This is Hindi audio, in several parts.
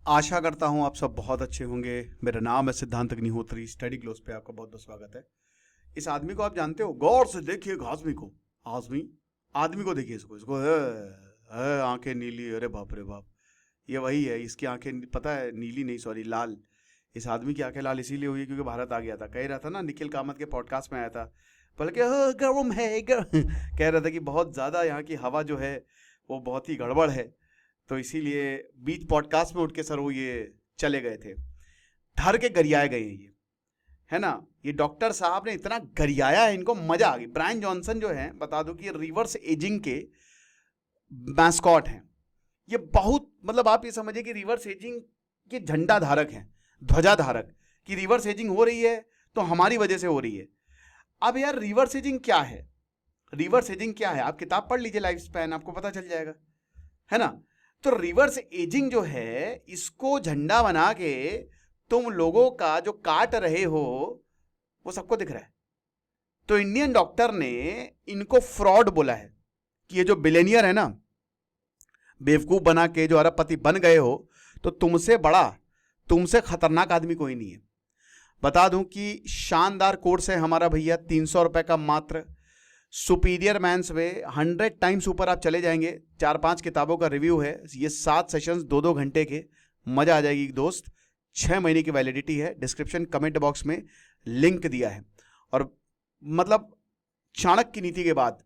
आशा करता हूँ आप सब बहुत अच्छे होंगे। मेरा नाम है सिद्धांत अग्निहोत्री। स्टडी ग्लोस पे आपका बहुत बहुत स्वागत है। इस आदमी को आप जानते हो? गौर से देखिए आदमी को। आदमी आदमी को देखिए। इसको इसको आंखें नीली, अरे बाप रे बाप, ये वही है। इसकी आंखें पता है नीली नहीं, सॉरी लाल। इस आदमी की आंखें लाल इसीलिए हुई क्योंकि भारत आ गया था। कह रहा था ना, निखिल कामत के पॉडकास्ट में आया था, बल्कि गर्म है कह रहा था कि बहुत ज़्यादा यहाँ की हवा जो है वो बहुत ही गड़बड़ है, तो इसीलिए बीच पॉडकास्ट में उठ के सर वो ये चले गए थे। धर के गरियाए गए हैं ये, है ना। ये डॉक्टर साहब ने इतना गरियाया है, इनको मजा आ गई। ब्रायन जॉनसन जो है, बता दूं कि ये रिवर्स एजिंग के मैस्कॉट हैं। ये बहुत, मतलब आप ये समझिए कि रिवर्स एजिंग के झंडा धारक हैं, ध्वजा धारक, कि रिवर्स एजिंग हो रही है तो हमारी वजह से हो रही है। अब यार रिवर्स एजिंग क्या है? रिवर्स एजिंग क्या है? आप किताब पढ़ लीजिए लाइफ स्पैन, आपको पता चल जाएगा, है ना। तो रिवर्स एजिंग जो है, इसको झंडा बना के तुम लोगों का जो काट रहे हो वो सबको दिख रहा है। तो इंडियन डॉक्टर ने इनको फ्रॉड बोला है कि ये जो बिलेनियर है ना, बेवकूफ बना के जो अरबपति बन गए हो, तो तुमसे बड़ा, तुमसे खतरनाक आदमी कोई नहीं है। बता दूं कि शानदार कोर्स है हमारा भैया, 300 रुपए का मात्र। सुपीरियर मैंस वे, 100 टाइम्स ऊपर आप चले जाएंगे। 4-5 किताबों का रिव्यू है ये, 7 सेशंस 2-2 घंटे के, मजा आ जाएगी दोस्त। 6 महीने की वैलिडिटी है। डिस्क्रिप्शन कमेंट बॉक्स में लिंक दिया है। और मतलब चाणक्य की नीति के बाद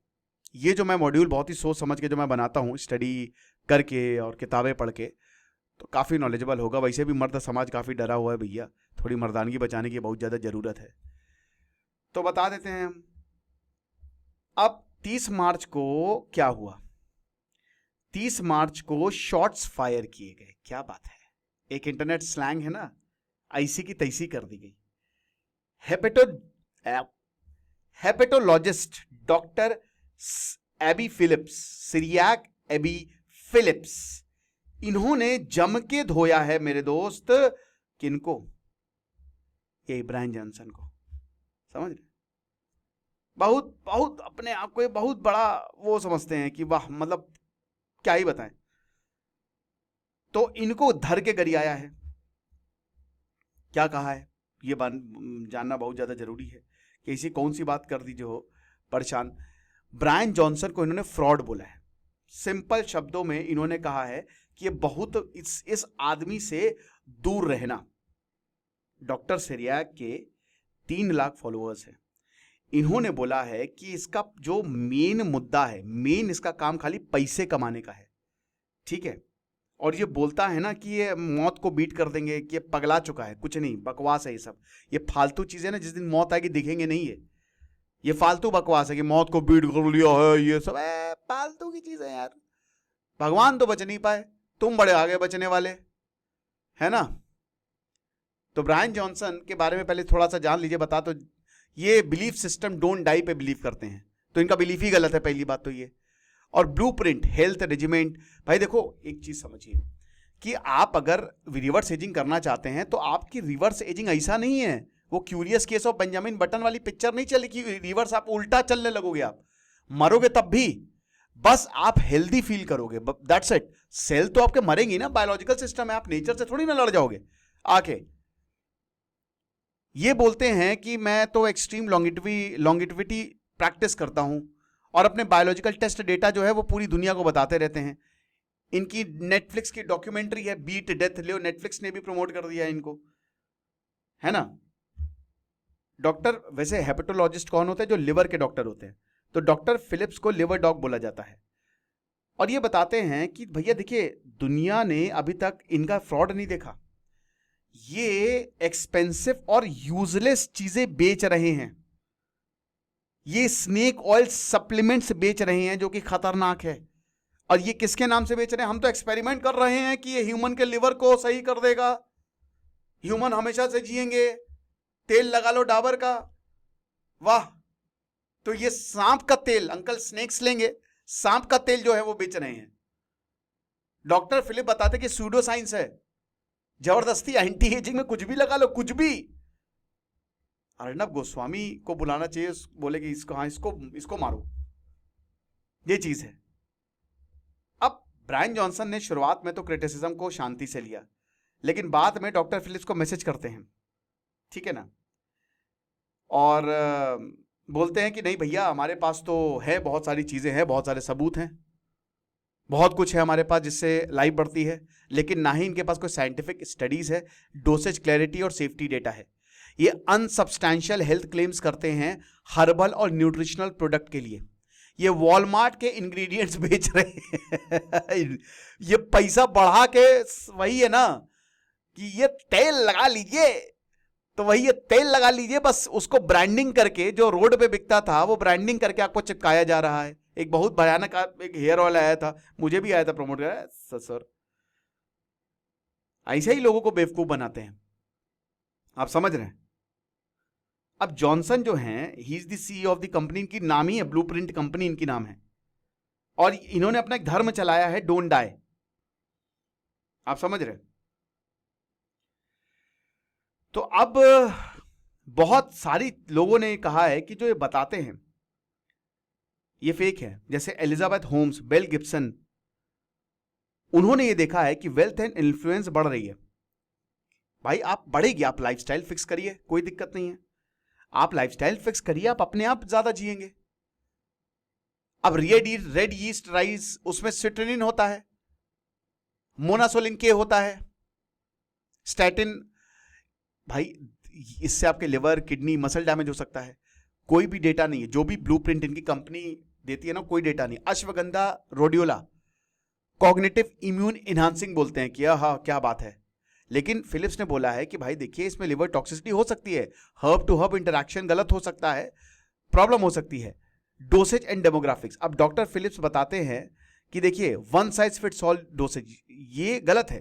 ये जो मैं मॉड्यूल बहुत ही सोच समझ के जो मैं बनाता हूँ, स्टडी करके और किताबें पढ़ के, तो काफ़ी नॉलेजेबल होगा। वैसे भी मर्द समाज काफ़ी डरा हुआ है भैया, थोड़ी मर्दानगी बचाने की बहुत ज़्यादा ज़रूरत है। तो बता देते हैं हम। अब 30 मार्च को क्या हुआ? 30 मार्च को शॉट्स फायर किए गए। क्या बात है, एक इंटरनेट स्लैंग है ना, ऐसी की तैसी कर दी गई। Hepatologist doctor Abby Philips, Cyriac Abby Philips, इन्होंने जम के धोया है मेरे दोस्त। किनको? ये ब्रायन जॉनसन को। समझ रहे? बहुत बहुत अपने आप को ये बहुत बड़ा वो समझते हैं कि वाह, मतलब क्या ही बताएं। तो इनको धर के गरियाया है। क्या कहा है ये जानना बहुत ज्यादा जरूरी है कि ऐसी कौन सी बात कर दी जो परेशान। ब्रायन जॉनसन को इन्होंने फ्रॉड बोला है। सिंपल शब्दों में इन्होंने कहा है कि ये बहुत इस आदमी से दूर रहना। डॉक्टर सिरियाक के 3 लाख फॉलोअर्स हैं। इन्होंने बोला है कि इसका जो मेन मुद्दा है, मेन इसका काम खाली पैसे कमाने का है, ठीक है। और ये बोलता है ना कि ये मौत को बीट कर देंगे, कि ये पगला चुका है। कुछ नहीं, बकवास है ये सब। ये फालतू चीजें ना, जिस दिन मौत आएगी दिखेंगे नहीं। ये फालतू बकवास है कि मौत को बीट कर लिया है, ये सब फालतू की चीजें यार। भगवान तो बच नहीं पाए, तुम बड़े आगे बचने वाले, है ना। तो ब्रायन जॉनसन के बारे में पहले थोड़ा सा जान लीजिए। बता, तो ये बिलीफ सिस्टम डोंट डाई पे बिलीव करते हैं, तो इनका बिलीफ ही गलत है, पहली बात तो ये। और ब्लूप्रिंट हेल्थ रेजिमेंट, भाई देखो एक चीज समझिए कि आप अगर रिवर्स एजिंग करना चाहते हैं तो आपकी रिवर्स एजिंग ऐसा नहीं है, वो curious case of Benjamin button वाली पिक्चर नहीं चलेगी। रिवर्स आप उल्टा चलने लगोगे, आप मरोगे तब भी, बस आप हेल्दी फील करोगे, दैट्स इट। सेल तो आपके मरेंगी ना, बायोलॉजिकल सिस्टम है, आप नेचर से थोड़ी ना लड़ जाओगे आके। ये बोलते हैं कि मैं तो एक्सट्रीम लॉन्गिटिविटी प्रैक्टिस करता हूं, और अपने बायोलॉजिकल टेस्ट डेटा जो है वो पूरी दुनिया को बताते रहते हैं। इनकी नेटफ्लिक्स की डॉक्यूमेंट्री है, बीट डेथ लियो, नेटफ्लिक्स ने भी प्रमोट कर दिया है इनको, है ना। डॉक्टर, वैसे हेपेटोलॉजिस्ट कौन होते हैं? जो लिवर के डॉक्टर होते हैं। तो डॉक्टर फिलिप्स को लिवर डॉग बोला जाता है। और ये बताते हैं कि भैया देखिए, दुनिया ने अभी तक इनका फ्रॉड नहीं देखा। ये एक्सपेंसिव और यूजलेस चीजें बेच रहे हैं। ये स्नेक ऑयल सप्लीमेंट्स बेच रहे हैं जो कि खतरनाक है। और ये किसके नाम से बेच रहे हैं? हम तो एक्सपेरिमेंट कर रहे हैं कि ये ह्यूमन के लिवर को सही कर देगा, ह्यूमन हमेशा से जिएंगे, तेल लगा लो डाबर का, वाह। तो ये सांप का तेल, अंकल स्नेक्स लेंगे, सांप का तेल जो है वो बेच रहे हैं। डॉक्टर फिलिप बताते कि सूडो साइंस है, जबरदस्ती एंटी एजिंग में कुछ भी लगा लो, कुछ भी। अर्णब गोस्वामी को बुलाना चाहिए, बोले कि इसको, हाँ इसको मारो, ये चीज है। अब ब्रायन जॉनसन ने शुरुआत में तो क्रिटिसिज्म को शांति से लिया, लेकिन बाद में डॉक्टर फिलिप्स को मैसेज करते हैं, ठीक है ना, और बोलते हैं कि नहीं भैया, हमारे पास तो है, बहुत सारी चीज़ें हैं, बहुत सारे सबूत हैं, बहुत कुछ है हमारे पास जिससे लाइफ बढ़ती है, लेकिन ना ही इनके पास कोई साइंटिफिक स्टडीज़ है, डोसेज क्लैरिटी और सेफ्टी डेटा है। ये अनसब्सटैंशियल हेल्थ क्लेम्स करते हैं हर्बल और न्यूट्रिशनल प्रोडक्ट के लिए। ये वॉलमार्ट के इंग्रेडिएंट्स बेच रहे हैं। ये पैसा बढ़ा के, वही है ना कि ये तेल लगा लीजिए, तो वही ये तेल लगा लीजिए, बस उसको ब्रांडिंग करके, जो रोड पे बिकता था वो ब्रांडिंग करके आपको चिपकाया जा रहा है। एक बहुत भयानक एक हेयर ऑयल आया था, मुझे भी आया था प्रमोट कर, सर ऐसे ही लोगों को बेवकूफ बनाते हैं, आप समझ रहे हैं। अब जॉनसन जो हैं, he is the CEO of the company, इनकी नाम ही है ब्लूप्रिंट कंपनी, इनकी नाम है, और इन्होंने अपना एक धर्म चलाया है, डोंट डाई, आप समझ रहे हैं। तो अब बहुत सारी लोगों ने कहा है कि जो ये बताते हैं ये फेक है, जैसे एलिजाबेथ होम्स, बेल गिब्सन, उन्होंने ये देखा है कि वेल्थ एंड इन्फ्लुएंस बढ़ रही है। भाई आप बढ़ेगी, आप लाइफस्टाइल फिक्स करिए, कोई दिक्कत नहीं है, आप लाइफस्टाइल फिक्स करिए, आप अपने आप ज्यादा जिएंगे। अब रेड यीस्ट राइस, उसमें सिट्रिनिन होता है, मोनासोलिन के होता है, स्टैटिन, भाई इससे आपके लिवर, किडनी, मसल डैमेज हो सकता है। कोई भी डेटा नहीं है, जो भी ब्लूप्रिंट इनकी कंपनी देती है ना, कोई डेटा नहीं। Ashwagandha Rhodiola cognitive immune enhancing बोलते हैं कि हाँ क्या बात है, लेकिन फिलिप्स ने बोला है कि भाई देखिए इसमें लिवर टॉक्सिसिटी हो सकती है, हर्ब टू हर्ब इंटरैक्शन गलत हो सकता है, प्रॉब्लम हो सकती है। डोसेज एंड डेमोग्राफिक्स, अब डॉक्टर फिलिप्स बताते हैं कि देखिए one size fits all dosage, ये गलत है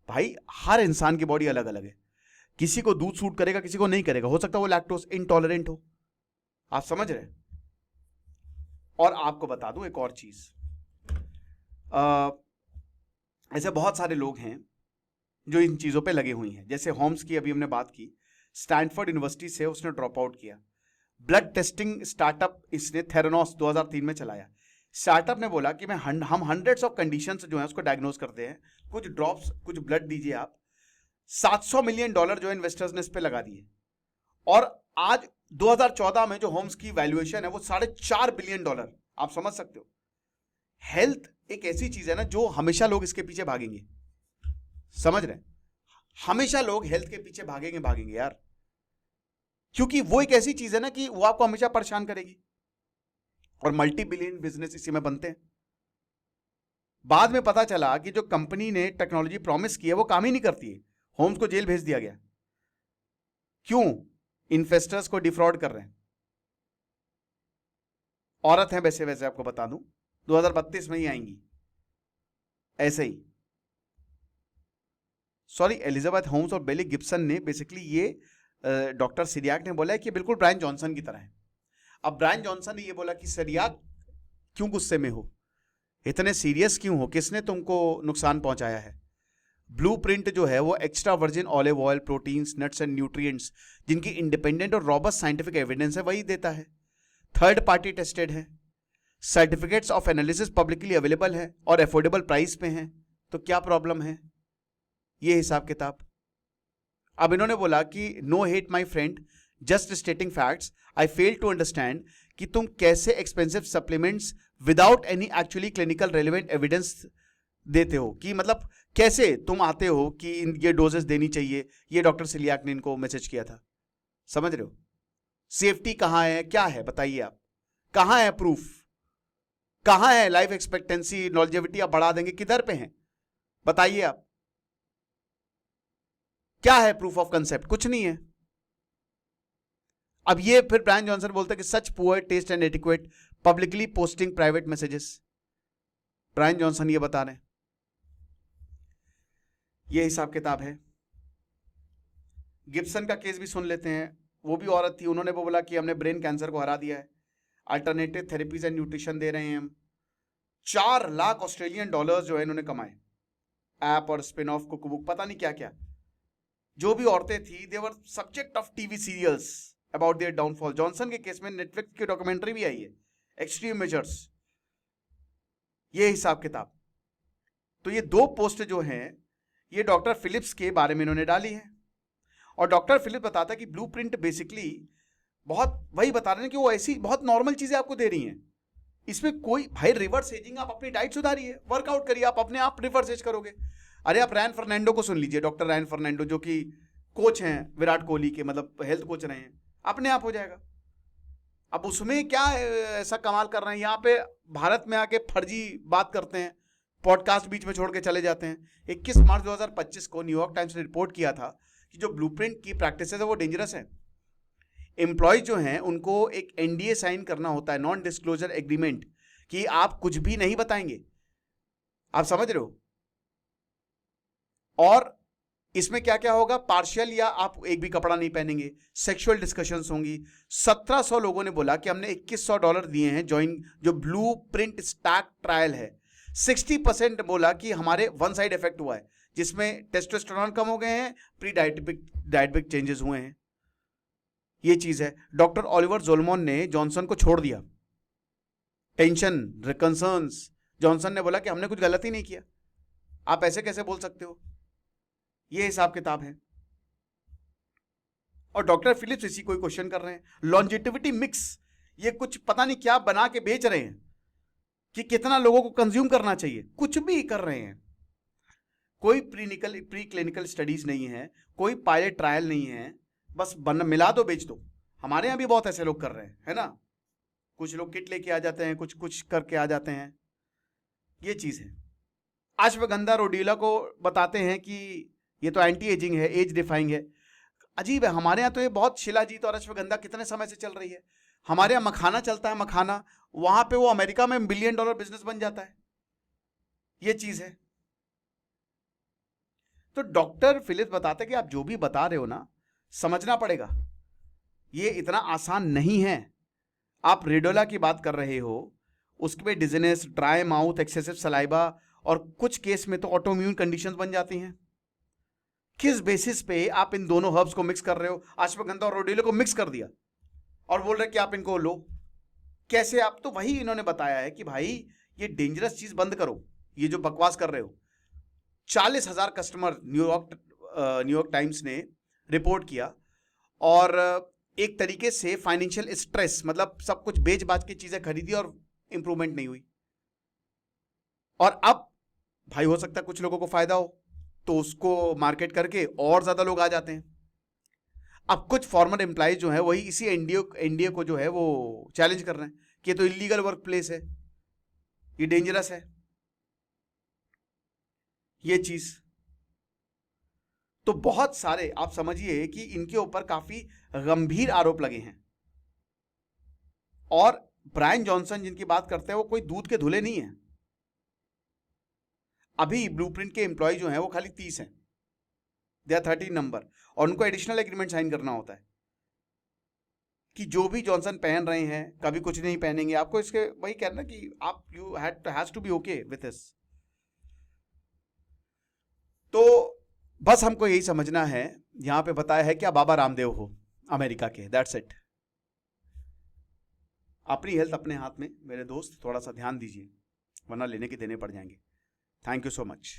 भाई, हर इंसान की बॉडी अलग अलग है, किसी को दूध सूट करेगा, किसी को नहीं करेगा, हो सकता है वो लैक्टोज इंटॉलरेंट हो, आप समझ रहे हैं। और आपको बता दूं एक और चीज, ऐसे बहुत सारे लोग हैं जो इन चीजों पे लगे हुए हैं, जैसे होम्स की अभी हमने बात की, स्टैनफोर्ड यूनिवर्सिटी से उसने ड्रॉप आउट किया। ब्लड टेस्टिंग स्टार्टअप इसने थेरानोस 2003 में चलाया। स्टार्टअप ने बोला कि हम हंड्रेड्स ऑफ कंडीशंस जो है उसको डायग्नोज करते हैं, कुछ ड्रॉप्स, कुछ ब्लड दीजिए आप। $700 मिलियन जो इन्वेस्टर्स ने इस पे लगा दिए, और आज 2014 में जो होम्स की वैल्यूएशन है वो $4.5 बिलियन, आप समझ सकते हो। हेल्थ एक ऐसी चीज है ना जो हमेशा लोग इसके पीछे भागेंगे, समझ रहे हैं, हमेशा लोग हेल्थ के पीछे भागेंगे यार, क्योंकि वो एक ऐसी चीज है ना कि वो आपको हमेशा परेशान करेगी, और मल्टी बिलियन बिजनेस इसी में बनते हैं। बाद में पता चला कि जो कंपनी ने टेक्नोलॉजी प्रॉमिस की है वो काम ही नहीं करती है, होम्स को जेल भेज दिया गया। क्यों? इन्वेस्टर्स को डिफ्रॉड कर रहे हैं। औरत है वैसे आपको बता दूं, 2032 में ही आएंगी ऐसे ही। सॉरी, एलिजाबेथ होम्स और बेली गिब्सन ने बेसिकली ये डॉक्टर सिरियाक ने बोला है कि बिल्कुल ब्रायन जॉनसन की तरह है। अब ब्रायन जॉनसन ने ये बोला कि सिरियाक क्यों गुस्से में हो, इतने सीरियस क्यों हो, किसने तुमको नुकसान पहुंचाया है। ब्लूप्रिंट जो है वो extra virgin olive oil, proteins, nuts and nutrients जिनकी इंडिपेंडेंट और रॉबस्ट साइंटिफिक एविडेंस है वही देता है, थर्ड पार्टी टेस्टेड है, certificates of analysis publicly available है और अफोर्डेबल प्राइस पे हैं, तो क्या प्रॉब्लम है, ये हिसाब किताब। अब इन्होंने बोला कि no hate my friend, just stating facts, I fail to understand कि तुम कैसे expensive supplements without any actually clinical relevant evidence देते हो, कि मतलब कैसे तुम आते हो कि ये डोजेस देनी चाहिए। ये डॉक्टर सिलियाक ने इनको मैसेज किया था, समझ रहे हो। सेफ्टी कहां है, क्या है बताइए आप, कहां है प्रूफ, कहां है लाइफ एक्सपेक्टेंसी, लॉन्जेविटी आप बढ़ा देंगे, किधर पे हैं बताइए आप, क्या है प्रूफ ऑफ कंसेप्ट, कुछ नहीं है। अब ये फिर ब्रायन जॉनसन बोलता है कि such poor taste and adequate publicly posting private messages, Brian Johnson ये बता रहे हैं, ये हिसाब किताब है। गिब्सन का केस भी सुन लेते हैं, वो भी औरत थी, उन्होंने वो बोला कि हमने ब्रेन कैंसर को हरा दिया है, अल्टरनेटिव थेरेपीज एंड न्यूट्रिशन दे रहे हैं हम। $4 लाख जो है इन्होंने कमाए, ऐप और स्पिन ऑफ, कुकबुक, पता नहीं क्या क्या। जो भी औरतें थी they were subject of TV serials about their downfall. Johnson के केस में नेटफ्लिक्स की डॉक्यूमेंट्री भी आई है, एक्सट्रीम मेजर्स, ये हिसाब किताब। तो ये दो पोस्ट जो हैं ये डॉक्टर फिलिप्स के बारे में इन्होंने डाली है। और डॉक्टर फिलिप्स बताता है कि ब्लूप्रिंट बेसिकली बहुत वही बता रहे हैं कि वो ऐसी बहुत नॉर्मल चीजें आपको दे रही हैं। इसमें कोई भाई रिवर्स एजिंग, आप अपनी डाइट सुधारिए, वर्कआउट करिए, आप अपने आप रिवर्स एज करोगे। अरे आप रैन फर्नांडो को सुन लीजिए, डॉक्टर रैन फर्नांडो जो कि कोच हैं विराट कोहली के, मतलब हेल्थ कोच रहे हैं, अपने आप हो जाएगा। अब उसमें क्या ऐसा कमाल कर रहे हैं, यहाँ पे भारत में आके फर्जी बात करते हैं, पॉडकास्ट बीच में छोड़ के चले जाते हैं। 21 मार्च 2025 को न्यूयॉर्क टाइम्स ने रिपोर्ट किया था कि जो ब्लूप्रिंट की प्रैक्टिस है वो डेंजरस है। एम्प्लॉय जो हैं उनको एक एनडीए साइन करना होता है, नॉन डिस्क्लोजर एग्रीमेंट, कि आप कुछ भी नहीं बताएंगे। आप समझ रहे हो? और इसमें क्या क्या होगा, पार्शियल या आप एक भी कपड़ा नहीं पहनेंगे, सेक्सुअल डिस्कशंस होंगी। 1700 लोगों ने बोला कि हमने $2100 दिए हैं ज्वाइन जो ब्लू प्रिंट स्टैक ट्रायल है। 60% बोला कि हमारे वन साइड इफेक्ट हुआ है, जिसमें टेस्टोस्टेरोन कम हो गए हैं, प्री डायबिटिक चेंजेस हुए हैं। ये चीज है। डॉक्टर ऑलिवर जोल्मोन ने जॉनसन को छोड़ दिया। टेंशन, कंसर्न्स, जॉनसन ने बोला कि हमने कुछ गलत ही नहीं किया, आप ऐसे कैसे बोल सकते हो। ये हिसाब किताब है। और डॉक्टर फिलिप्स इसी कोई क्वेश्चन कर रहे हैं। लॉन्जेटिविटी मिक्स, ये कुछ पता नहीं क्या बना के बेच रहे हैं कि कितना लोगों को कंज्यूम करना चाहिए, कुछ भी कर रहे हैं। कोई प्री क्लिनिकल स्टडीज नहीं है, कोई पायलट ट्रायल नहीं है, बस मिला दो बेच दो। हमारे यहां भी बहुत ऐसे लोग कर रहे हैं, है ना। कुछ लोग किट लेके आ जाते हैं, कुछ करके आ जाते हैं। ये चीज है। अश्वगंधा रोडीला को बताते हैं कि ये तो एंटी एजिंग है, एज डिफाइंग है। अजीब है, हमारे यहाँ तो ये बहुत शिलाजीत और अश्वगंधा कितने समय से चल रही है। हमारे यहाँ मखाना चलता है, मखाना, वहां पे वो अमेरिका में $1 बिलियन बिजनेस बन जाता है। ये चीज है। तो डॉक्टर फिलिप्स बताते हैं कि आप जो भी बता रहे हो ना, समझना पड़ेगा, ये इतना आसान नहीं है। आप रेडोला की बात कर रहे हो, उसमें dizziness, dry mouth, excessive saliva और कुछ केस में तो ऑटोइम्यून कंडीशंस बन जाती हैं। किस बेसिस पे आप इन दोनों हर्ब्स को मिक्स कर रहे हो? अश्वगंधा और रोडेलो को मिक्स कर दिया और बोल रहे कि आप इनको लो। कैसे? आप तो वही इन्होंने बताया है कि भाई ये डेंजरस चीज बंद करो, ये जो बकवास कर रहे हो। 40,000 कस्टमर न्यूयॉर्क टाइम्स ने रिपोर्ट किया। और एक तरीके से फाइनेंशियल स्ट्रेस, मतलब सब कुछ बेच बाच के चीजें खरीदी और इंप्रूवमेंट नहीं हुई। और अब भाई हो सकता है कुछ लोगों को फायदा हो, तो उसको मार्केट करके और ज्यादा लोग आ जाते हैं। अब कुछ फॉर्मर एम्प्लॉइज जो है वही इसी एनडीए को जो है वो चैलेंज कर रहे हैं कि ये तो इलीगल वर्क प्लेस है, ये डेंजरस है, ये चीज। तो बहुत सारे आप समझिए कि इनके ऊपर काफी गंभीर आरोप लगे हैं। और ब्रायन जॉनसन जिनकी बात करते हैं वो कोई दूध के धुले नहीं है। अभी ब्लूप्रिंट के एम्प्लॉय जो हैं वो खाली 30 हैं, दे आर 13 नंबर, और उनको एडिशनल एग्रीमेंट साइन करना होता है कि जो भी जॉनसन पहन रहे हैं कभी कुछ नहीं पहनेंगे। आपको इसके वही कहना कि आप you has to be okay with this. तो बस हमको यही समझना है, यहां पे बताया है क्या बाबा रामदेव हो अमेरिका के, दैट्स इट। अपनी हेल्थ अपने हाथ में मेरे दोस्त, थोड़ा सा ध्यान दीजिए वरना लेने के देने पड़ जाएंगे। Thank you so much.